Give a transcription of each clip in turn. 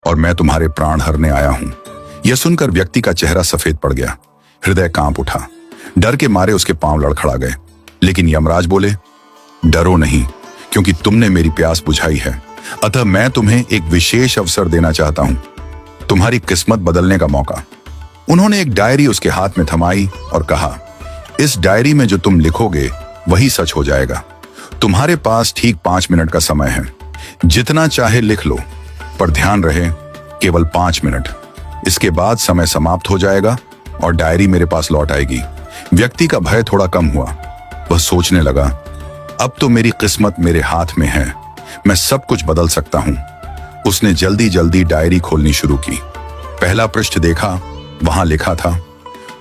और मैं तुम्हारे प्राण हरने आया हूं। यह सुनकर व्यक्ति का चेहरा सफेद पड़ गया, हृदय कांप उठा। डर के मारे उसके पांव लड़खड़ा गए। लेकिन यमराज बोले, डरो नहीं, क्योंकि तुमने मेरी प्यास बुझाई है। अतः मैं तुम्हें एक विशेष अवसर देना चाहता हूं, तुम्हारी किस्मत बदलने का मौका। उन्होंने एक डायरी उसके हाथ में थमाई और कहा, इस डायरी में जो तुम लिखोगे वही सच हो जाएगा। तुम्हारे पास ठीक 5 मिनट का समय है, जितना चाहे लिख लो, पर ध्यान रहे केवल 5 मिनट। इसके बाद समय समाप्त हो जाएगा और डायरी मेरे पास लौट आएगी। व्यक्ति का भय थोड़ा कम हुआ। वह सोचने लगा, अब तो मेरी किस्मत मेरे हाथ में है, मैं सब कुछ बदल सकता हूं। उसने जल्दी जल्दी डायरी खोलनी शुरू की। पहला पृष्ठ देखा, वहां लिखा था,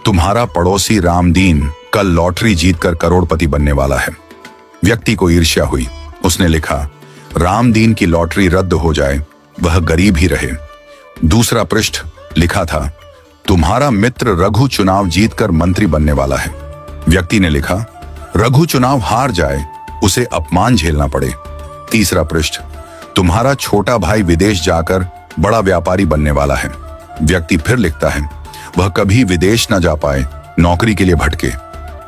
तुम्हारा पड़ोसी रामदीन कल लॉटरी जीतकर करोड़पति बनने वाला है। व्यक्ति को ईर्ष्या हुई। उसने लिखा, रामदीन की लॉटरी रद्द हो जाए, वह गरीब ही रहे। दूसरा पृष्ठ लिखा था, तुम्हारा मित्र रघु चुनाव जीतकर मंत्री बनने वाला है। व्यक्ति ने लिखा, रघु चुनाव हार जाए, उसे अपमान झेलना पड़े। तीसरा पृष्ठ, तुम्हारा छोटा भाई विदेश जाकर बड़ा व्यापारी बनने वाला है। व्यक्ति फिर लिखता है, वह कभी विदेश न जा पाए, नौकरी के लिए भटके।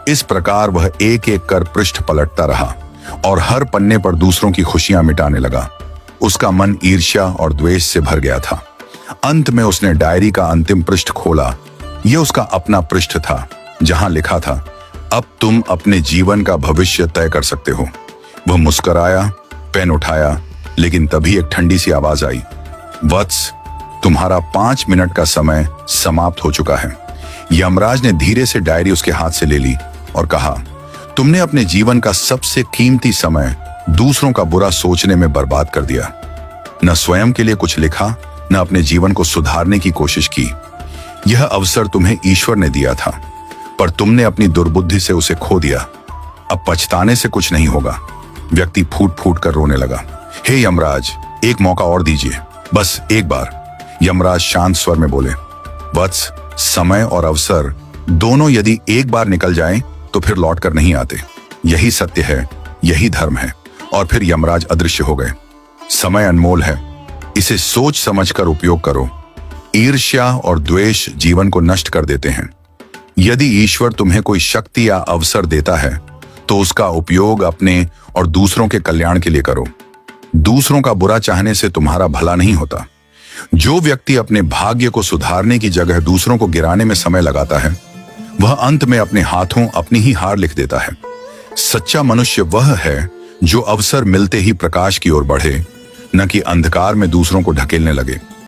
इस प्रकार वह एक एक कर पृष्ठ पलटता रहा और हर पन्ने पर दूसरों की खुशियां मिटाने लगा। उसका मन ईर्ष्या और द्वेष से भर गया था। अंत में उसने डायरी का अंतिम पृष्ठ खोला। यह उसका अपना पृष्ठ था, जहां लिखा था, अब तुम अपने जीवन का भविष्य तय कर सकते हो। वह मुस्कुराया, पेन उठाया, लेकिन तभी एक ठंडी सी आवाज आई, वत्स, तुम्हारा 5 मिनट का समय समाप्त हो चुका है। यमराज ने धीरे से डायरी उसके हाथ से ले ली और कहा, तुमने अपने जीवन का सबसे कीमती समय दूसरों का बुरा सोचने में बर्बाद कर दिया। न स्वयं के लिए कुछ लिखा, न अपने जीवन को सुधारने की कोशिश की। यह अवसर तुम्हें ईश्वर ने दिया था, पर तुमने अपनी दुर्बुद्धि से उसे खो दिया। अब पछताने से कुछ नहीं होगा। व्यक्ति फूट फूट कर रोने लगा। हे यमराज, एक मौका और दीजिए, बस एक बार। यमराज शांत स्वर में बोले, वत्स, समय और अवसर दोनों यदि एक बार निकल जाएं तो फिर लौट कर नहीं आते। यही सत्य है, यही धर्म है। और फिर यमराज अदृश्य हो गए। समय अनमोल है, इसे सोच समझकर उपयोग करो। ईर्ष्या और द्वेष जीवन को नष्ट कर देते हैं। यदि ईश्वर तुम्हें कोई शक्ति या अवसर देता है तो उसका उपयोग अपने और दूसरों के कल्याण के लिए करो। दूसरों का बुरा चाहने से तुम्हारा भला नहीं होता। जो व्यक्ति अपने भाग्य को सुधारने की जगह दूसरों को गिराने में समय लगाता है, वह अंत में अपने हाथों अपनी ही हार लिख देता है। सच्चा मनुष्य वह है जो अवसर मिलते ही प्रकाश की ओर बढ़े, न कि अंधकार में दूसरों को ढकेलने लगे।